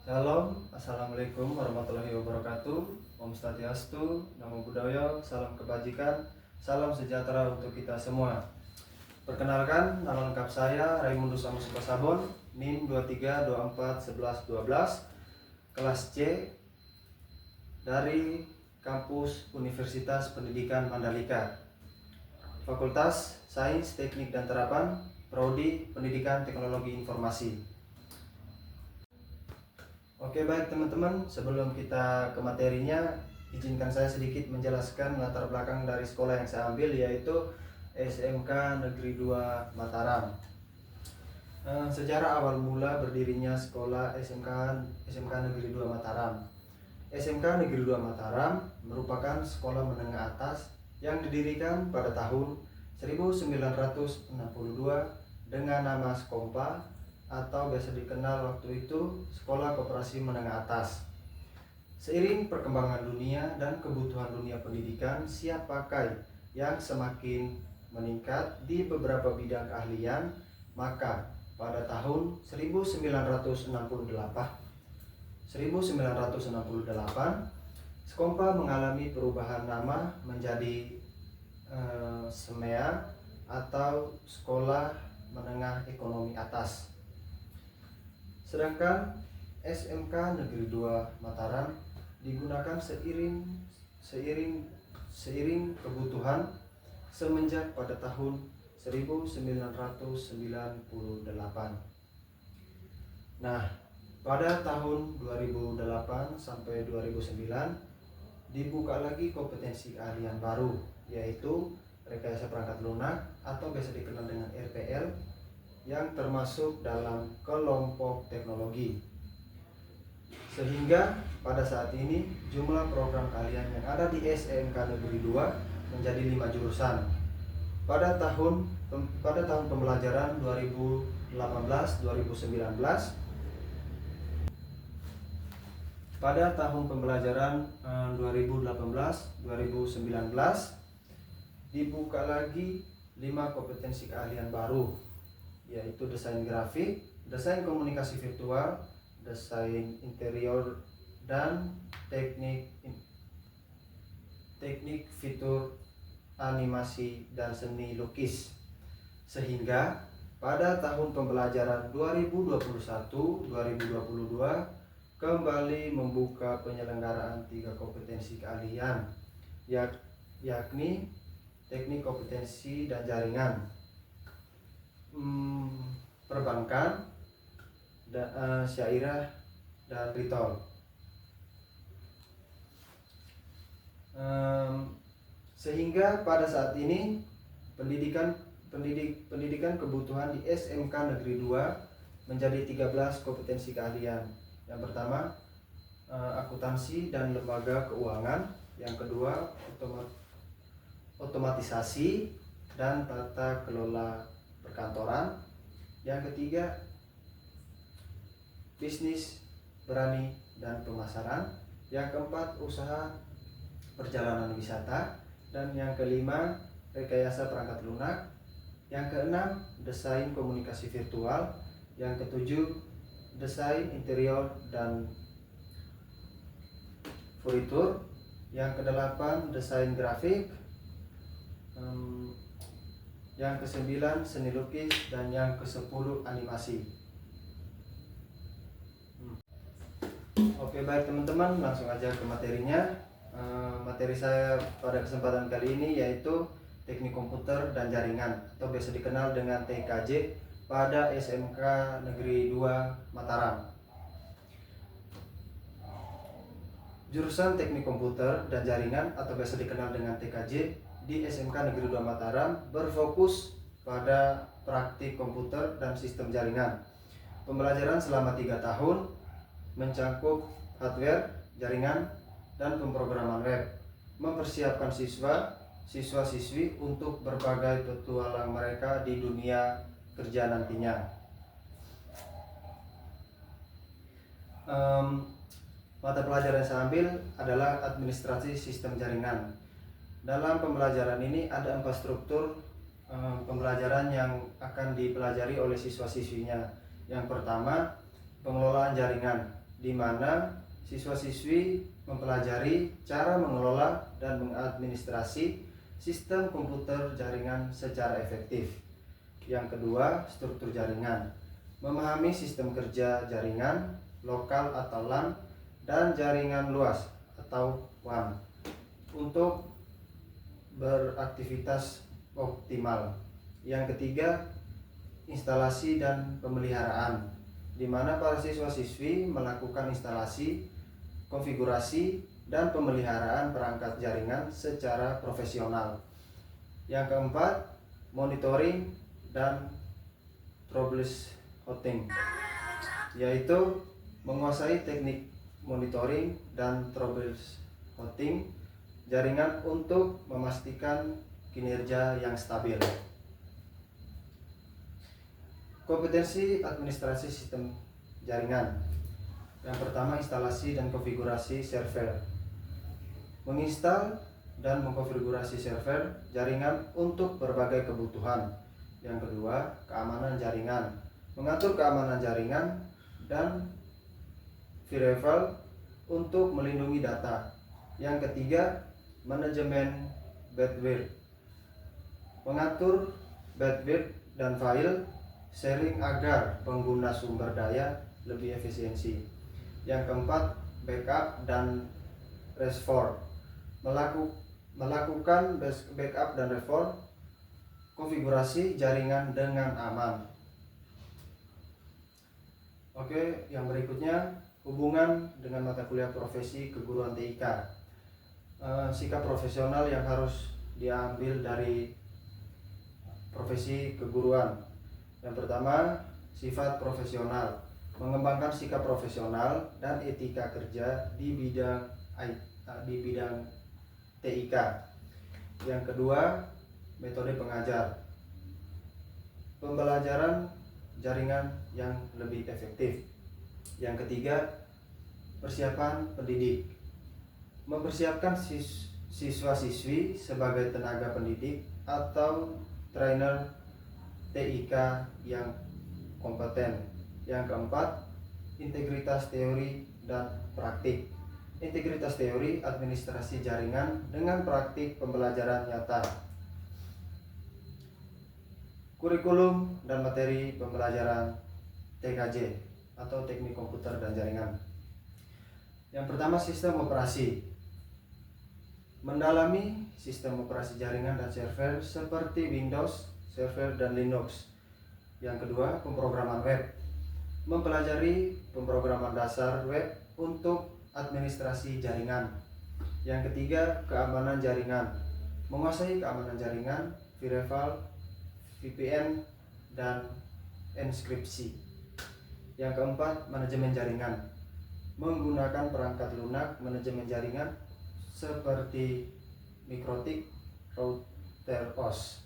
Shalom, Assalamualaikum warahmatullahi wabarakatuh. Om Swastiastu, Namo Buddhaya, salam kebajikan, salam sejahtera untuk kita semua. Perkenalkan, nama lengkap saya Raimundus Amos Pasabon, NIM 23241112, kelas C dari kampus Universitas Pendidikan Mandalika, Fakultas Sains, Teknik dan Terapan, Prodi Pendidikan Teknologi Informasi. Oke, baik teman-teman, sebelum kita ke materinya, izinkan saya sedikit menjelaskan latar belakang dari sekolah yang saya ambil, yaitu SMK Negeri 2 Mataram. Sejarah awal mula berdirinya sekolah SMK Negeri 2 Mataram. SMK Negeri 2 Mataram merupakan sekolah menengah atas yang didirikan pada tahun 1962 dengan nama Sekompa, atau biasa dikenal waktu itu Sekolah Koperasi Menengah Atas. Seiring perkembangan dunia dan kebutuhan dunia pendidikan siap pakai yang semakin meningkat di beberapa bidang keahlian, maka pada tahun 1968 Sekompa mengalami perubahan nama menjadi SMEA atau Sekolah Menengah Ekonomi Atas. Sedangkan SMK Negeri 2 Mataram digunakan seiring kebutuhan semenjak pada tahun 1998. Nah, pada tahun 2008 sampai 2009 dibuka lagi kompetensi keahlian baru, yaitu rekayasa perangkat lunak atau biasa dikenal dengan RPL, yang termasuk dalam kelompok teknologi. Sehingga pada saat ini jumlah program keahlian yang ada di SMK Negeri 2 menjadi 5 jurusan. Pada tahun pembelajaran 2018-2019 dibuka lagi 5 kompetensi keahlian baru, yaitu desain grafik, desain komunikasi virtual, desain interior, dan teknik fitur animasi dan seni lukis. Sehingga pada tahun pembelajaran 2021-2022 kembali membuka penyelenggaraan 3 kompetensi keahlian, yakni teknik kompetensi dan jaringan, perbankan, syairah, dan retail. Sehingga pada saat ini pendidikan kebutuhan di SMK Negeri 2 menjadi 13 kompetensi keahlian. Yang pertama, akuntansi dan lembaga keuangan. Yang kedua, otomatisasi dan tata kelola perkantoran. Yang ketiga, bisnis berani dan pemasaran. Yang keempat, usaha perjalanan wisata. Dan yang kelima, rekayasa perangkat lunak. Yang keenam, desain komunikasi virtual. Yang ketujuh, desain interior dan furnitur. Yang kedelapan, desain grafik. Yang ke-9 seni lukis, dan yang ke-10 animasi. Oke, baik teman-teman, langsung aja ke materinya. Materi saya pada kesempatan kali ini yaitu teknik komputer dan jaringan, atau biasa dikenal dengan TKJ pada SMK Negeri 2 Mataram. Jurusan teknik komputer dan jaringan, atau biasa dikenal dengan TKJ, di SMK Negeri 2 Mataram berfokus pada praktik komputer dan sistem jaringan. Pembelajaran selama 3 tahun mencakup hardware, jaringan, dan pemrograman web, mempersiapkan siswa-siswi untuk berbagai petualang mereka di dunia kerja nantinya. Mata pelajaran yang saya ambil adalah administrasi sistem jaringan. Dalam pembelajaran ini ada 4 struktur pembelajaran yang akan dipelajari oleh siswa-siswinya. Yang pertama, pengelolaan jaringan. di mana siswa-siswi mempelajari cara mengelola dan mengadministrasi sistem komputer jaringan secara efektif. Yang kedua, struktur jaringan. Memahami sistem kerja jaringan lokal atau LAN dan jaringan luas atau WAN untuk beraktivitas optimal. Yang ketiga, instalasi dan pemeliharaan, di mana para siswa-siswi melakukan instalasi, konfigurasi, dan pemeliharaan perangkat jaringan secara profesional. Yang keempat, monitoring dan troubleshooting, yaitu menguasai teknik monitoring dan troubleshooting jaringan untuk memastikan kinerja yang stabil. Kompetensi administrasi sistem jaringan. Yang pertama, instalasi dan konfigurasi server. Menginstal dan mengkonfigurasi server jaringan untuk berbagai kebutuhan. Yang kedua, keamanan jaringan. Mengatur keamanan jaringan dan firewall untuk melindungi data. Yang ketiga, manajemen bandwidth. Mengatur bandwidth dan file sharing agar pengguna sumber daya lebih efisiensi. Yang keempat, backup dan restore. Melakukan backup dan restore konfigurasi jaringan dengan aman. Oke, yang berikutnya, hubungan dengan mata kuliah profesi keguruan TIK. Sikap profesional yang harus diambil dari profesi keguruan. Yang pertama, sifat profesional. Mengembangkan sikap profesional dan etika kerja di bidang TIK. Yang kedua, metode pengajar. Pembelajaran jaringan yang lebih efektif. Yang ketiga, persiapan pendidik. Mempersiapkan siswa-siswi sebagai tenaga pendidik atau trainer TIK yang kompeten. Yang keempat, integritas teori dan praktik. Integritas teori administrasi jaringan dengan praktik pembelajaran nyata. Kurikulum dan materi pembelajaran TKJ atau teknik komputer dan jaringan. Yang pertama, sistem operasi. Mendalami sistem operasi jaringan dan server seperti Windows, server, dan Linux. Yang kedua, pemrograman web. Mempelajari pemrograman dasar web untuk administrasi jaringan. Yang ketiga, keamanan jaringan. Menguasai keamanan jaringan, firewall, VPN, dan enkripsi. Yang keempat, manajemen jaringan. Menggunakan perangkat lunak manajemen jaringan seperti Mikrotik, router OS.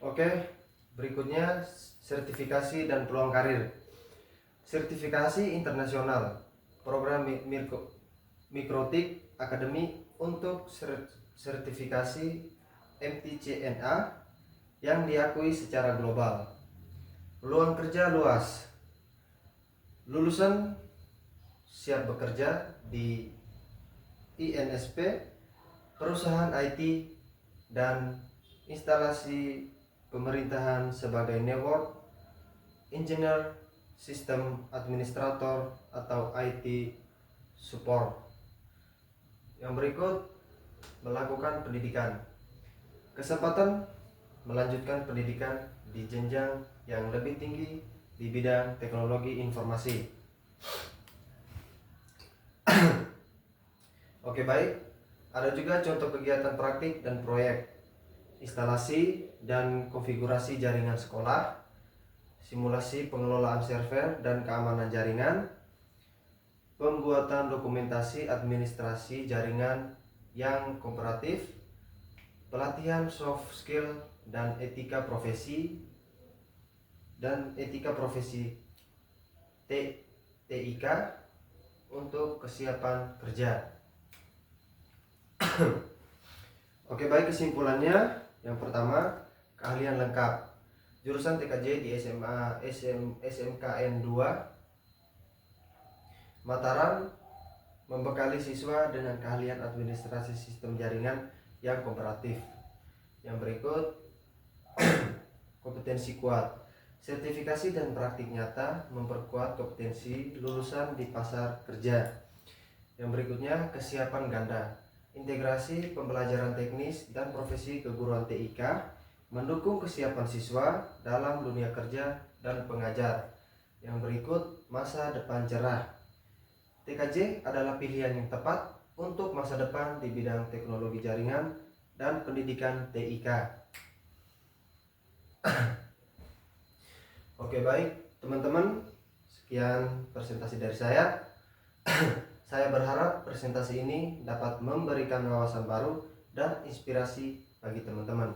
Oke, berikutnya sertifikasi dan peluang karir. Sertifikasi internasional. Program Mikrotik Academy untuk sertifikasi MTCNA yang diakui secara global. Peluang kerja luas. Lulusan siap bekerja di INSP, perusahaan IT, dan instalasi pemerintahan sebagai network engineer, sistem administrator, atau IT support. Yang berikut, melakukan pendidikan. Kesempatan melanjutkan pendidikan di jenjang yang lebih tinggi di bidang teknologi informasi. Oke, baik. Ada juga contoh kegiatan praktik dan proyek. Instalasi dan konfigurasi jaringan sekolah, simulasi pengelolaan server dan keamanan jaringan, pembuatan dokumentasi administrasi jaringan yang kooperatif, pelatihan soft skill dan etika profesi TIK untuk kesiapan kerja. Oke, baik, kesimpulannya. Yang pertama, keahlian lengkap. jurusan TKJ di SMKN 2 Mataram membekali siswa dengan keahlian administrasi sistem jaringan yang kooperatif. Yang berikut kompetensi kuat, sertifikasi dan praktik nyata memperkuat kompetensi lulusan di pasar kerja. Yang berikutnya kesiapan ganda, integrasi pembelajaran teknis dan profesi keguruan TIK mendukung kesiapan siswa dalam dunia kerja dan pengajar. Yang berikut masa depan cerah, TKJ adalah pilihan yang tepat untuk masa depan di bidang teknologi jaringan dan pendidikan TIK. Oke, baik teman-teman, sekian presentasi dari saya. Saya berharap presentasi ini dapat memberikan wawasan baru dan inspirasi bagi teman-teman.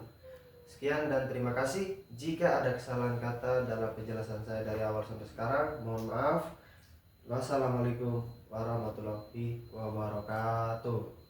Sekian dan terima kasih. Jika ada kesalahan kata dalam penjelasan saya dari awal sampai sekarang, mohon maaf. Wassalamualaikum warahmatullahi wabarakatuh.